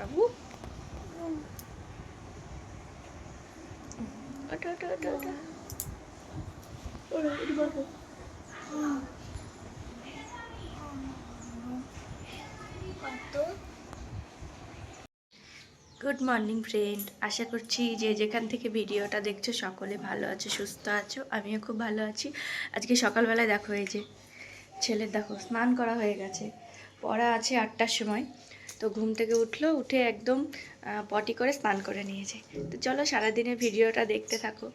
বাবু ওটা ওটা ওটা ওটা ওরা এটি বসো। গুড মর্নিং ফ্রেন্ড, আশা করছি যে যেখান থেকে ভিডিওটা দেখছো সকলে ভালো আছো, সুস্থ আছো। আমিও খুব ভালো আছি। আজকে সকালবেলায় দেখো, এই যে ছেলের দেখো স্নান করা হয়ে গেছে, পড়া আছে 8টার সময়। তো ঘুম থেকে উঠলো, উঠে একদম পটি করে স্নান করে নিয়েছে। তো চলো সারাদিনের ভিডিওটা দেখতে থাকো।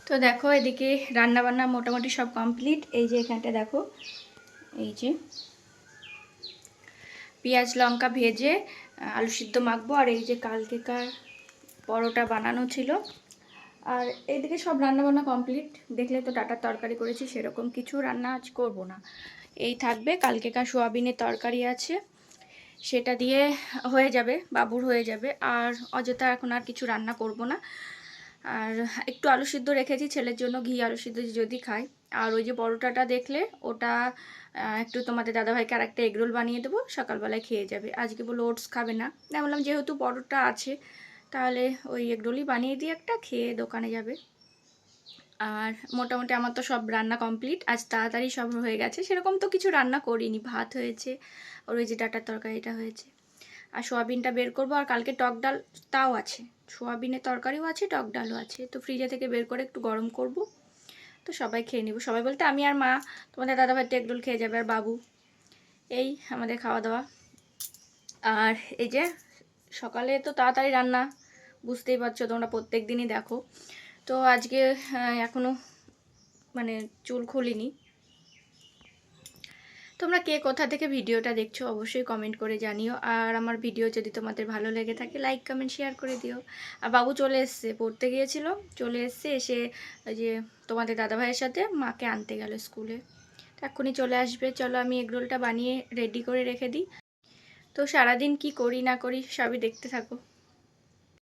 তো দেখো এদিকে রান্না বান্না মোটামুটি সব কমপ্লিট। এই যে এখানটা দেখো, এই যে পেঁয়াজ লঙ্কা ভেজে আলু সিদ্ধ মাখবো, আর এই যে কালকেকার পরোটা বানানো ছিল। আর এইদিকে সব রান্না বান্না কমপ্লিট। দেখলে তো ডাঁটার তরকারি করেছি, সেরকম কিছু রান্না আজ করব না। এই থাকবে, কালকেকার সোয়াবিনের তরকারি আছে, সেটা দিয়ে হয়ে যাবে, বাবুর হয়ে যাবে। আর অযথা এখন আর কিছু রান্না করব না। আর একটু আলু সিদ্ধ রেখেছি ছেলের জন্য, ঘি আলু সিদ্ধ যদি খায়। আর ওই যে পরোটাটা দেখলে, ওটা একটু তোমাদের দাদাভাইকে আর একটা এগরোল বানিয়ে দেবো, সকালবেলায় খেয়ে যাবে। আজকে বললো ওটস খাবে না, তাই বললাম যেহেতু পরোটা আছে তাহলে ওই এগরোলই বানিয়ে দিয়ে একটা খেয়ে দোকানে যাবে। আর মোটামুটি আমার তো সব রান্না কমপ্লিট, আজ তাড়াতাড়ি সব হয়ে গেছে। সেরকম তো কিছু রান্না করিনি, ভাত হয়েছে, ওর ওই যে ডাঁটার তরকারিটা হয়েছে, আর সোয়াবিনটা বের করবো। আর কালকে টক ডাল তাও আছে, সোয়াবিনের তরকারিও আছে, টক ডালও আছে, তো ফ্রিজে থেকে বের করে একটু গরম করব, তো সবাই খেয়ে নেব। সবাই বলতে আমি আর মা, তোমাদের দাদাভাই তো এগরোল খেয়ে যাবে, আর বাবু। এই আমাদের খাওয়া দাওয়া। আর এই যে সকালে তো তাড়াতাড়ি রান্না, বুঝতেই পারছো তোমরা, প্রত্যেক দিনই দেখো। তো আজকে এখনও মানে চুল খুলিনি। তোমরা কে কোথা থেকে ভিডিওটা দেখছো অবশ্যই কমেন্ট করে জানিও। আর আমার ভিডিও যদি তোমাদের ভালো লেগে থাকে লাইক কমেন্ট শেয়ার করে দিও। আর বাবু চলে এসছে, পড়তে গিয়েছিল, চলে এসছে, এসে ওই যে তোমাদের দাদাভাইয়ের সাথে মাকে আনতে গেল স্কুলে, এক্ষুনি চলে আসবে। চলো আমি এগরোলটা বানিয়ে রেডি করে রেখে দিই। তো সারাদিন কি করি না করি সবই দেখতে থাকো।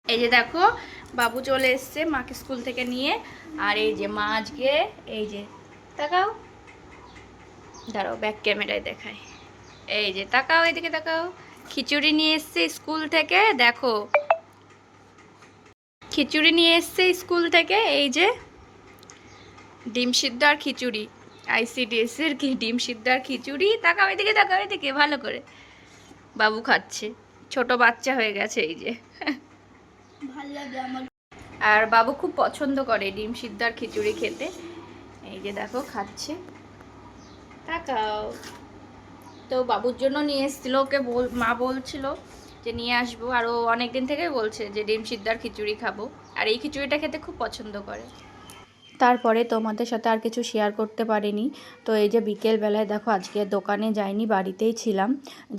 এই যে দেখো বাবু চলে এসছে মাকে স্কুল থেকে নিয়ে। আর এই যে মা আজকে, এই যে তাকাও, দাঁড়াও ব্যাক ক্যামেরায় দেখায়, এই যে তাকাও, এদিকে তাকাও, খিচুড়ি নিয়ে এসছে স্কুল থেকে। দেখো খিচুড়ি নিয়ে এসছে স্কুল থেকে, এই যে ডিম সিদ্ধ আর খিচুড়ি, ICDS এর কি ডিম সিদ্ধ আর খিচুড়ি। তাকাও এদিকে, তাকাও এদিকে ভালো করে, বাবু খাচ্ছে, ছোট বাচ্চা হয়ে গেছে এই যে। ভালো লাগে আমার। আর বাবু খুব পছন্দ করে ডিম সিদ্ধ আর খিচুড়ি খেতে। এই যে দেখো খাচ্ছে, তাকাও। তো বাবুর জন্য নিয়ে এসেছিল, ওকে মা বলছিল যে নিয়ে আসবো, আর ও অনেকদিন থেকেই বলছে যে ডিম সিদ্ধ আর খিচুড়ি খাবো, আর এই খিচুড়িটা খেতে খুব পছন্দ করে। তারপরে তোমাদের সাথে আর কিছু শেয়ার করতে পারিনি। তো এই যে বিকেলবেলায় দেখো, আজকে দোকানে যাইনি, বাড়িতেই ছিলাম,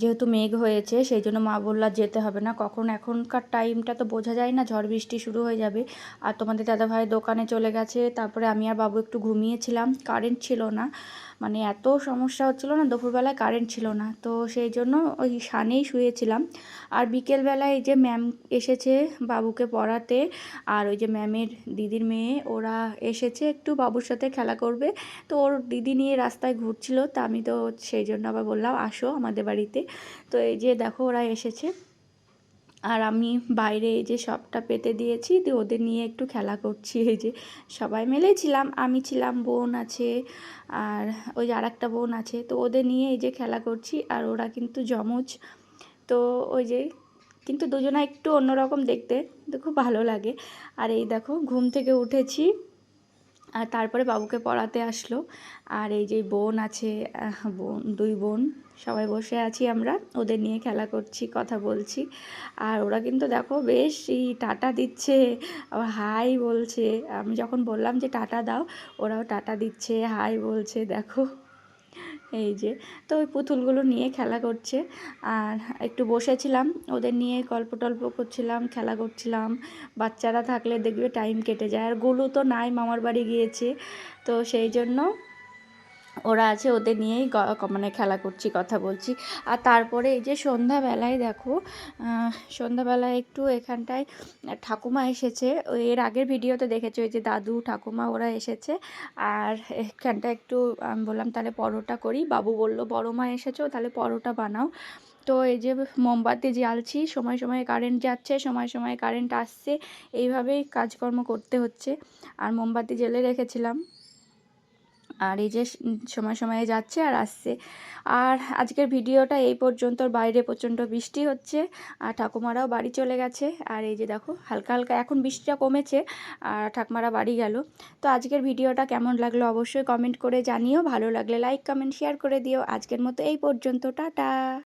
যেহেতু মেঘ হয়েছে সেই জন্য মা বললো যেতে হবে না, কখন এখনকার টাইমটা তো বোঝা যায় না, ঝড় বৃষ্টি শুরু হয়ে যাবে। আর তোমাদের দাদাভাই দোকানে চলে গেছে। তারপরে আমি আর বাবু একটু ঘুমিয়েছিলাম, কারেন্ট ছিল না, মানে এত সমস্যা হচ্ছিলো না, দুপুরবেলায় কারেন্ট ছিল না, তো সেই জন্য ওই সানেই শুয়েছিলাম। আর বিকেলবেলায় এই যে ম্যাম এসেছে বাবুকে পড়াতে, আর ওই যে ম্যামের দিদির মেয়ে ওরা এসেছে একটু বাবুর সাথে খেলা করবে, তো ওর দিদি নিয়ে রাস্তায় ঘুরছিল, তা আমি তো সেই জন্য আবার বললাম আসো আমাদের বাড়িতে। তো এই যে দেখো ওরা এসেছে, আর আমি বাইরে এই যে সবটা পেতে দিয়েছি, তো ওদের নিয়ে একটু খেলা করছি। এই যে সবাই মিলেই ছিলাম, আমি ছিলাম, বোন আছে, আর ওই যে আরেকটা বোন আছে, তো ওদের নিয়ে এই যে খেলা করছি। আর ওরা কিন্তু যমজ, তো ওই যে কিন্তু দুজনা একটু অন্যরকম দেখতে, তো খুব ভালো লাগে। আর এই দেখো ঘুম থেকে উঠেছি, আর তারপরে বাবুকে পড়াতে আসলো। আর এই যে বোন আছে, বোন, দুই বোন, সবাই বসে আছি আমরা, ওদের নিয়ে খেলা করছি, কথা বলছি। আর ওরা কিন্তু দেখো বেশ টাটা দিচ্ছে, আবার হাই বলছে। আমি যখন বললাম যে টাটা দাও, ওরাও টাটা দিচ্ছে, হাই বলছে, দেখো এই যে। তো ওই পুতুলগুলো নিয়ে খেলা করছে, আর একটু বসেছিলাম, ওদের নিয়ে গল্প টল্প করছিলাম, খেলা করছিলাম। বাচ্চারা থাকলে দেখবে টাইম কেটে যায়। আর গুলু তো নাই, মামার বাড়ি গিয়েছে, তো সেই জন্য ওরা আছে, ওদের নিয়েই মানে খেলা করছি, কথা বলছি। আর তারপরে এই যে সন্ধ্যাবেলায় দেখো, সন্ধ্যাবেলায় একটু এখানটায় ঠাকুমা এসেছে, এর আগের ভিডিওতে দেখেছো, এই যে দাদু ঠাকুমা ওরা এসেছে। আর এখানটা একটু আমি বললাম তাহলে পরোটা করি, বাবু বলল বড় মা এসেছো তাহলে পরোটা বানাও। তো এই যে মোমবাতি জ্বালছি, সময় সময় কারেন্ট যাচ্ছে, সময় সময় কারেন্ট আসছে, এইভাবেই কাজকর্ম করতে হচ্ছে। আর মোমবাতি জ্বেলে রেখেছিলাম, আর এই যে সময় সময়ে যাচ্ছে আর আসছে। আর আজকের ভিডিওটা এই পর্যন্ত। বাইরে প্রচণ্ড বৃষ্টি হচ্ছে, আর ঠাকুমারাও বাড়ি চলে গেছে। আর এই যে দেখো হালকা হালকা এখন বৃষ্টিটা কমেছে, আর ঠাকুমারা বাড়ি গেল। তো আজকের ভিডিওটা কেমন লাগলো অবশ্যই কমেন্ট করে জানিও, ভালো লাগলে লাইক কমেন্ট শেয়ার করে দিও। আজকের মতো এই পর্যন্ত, টাটা।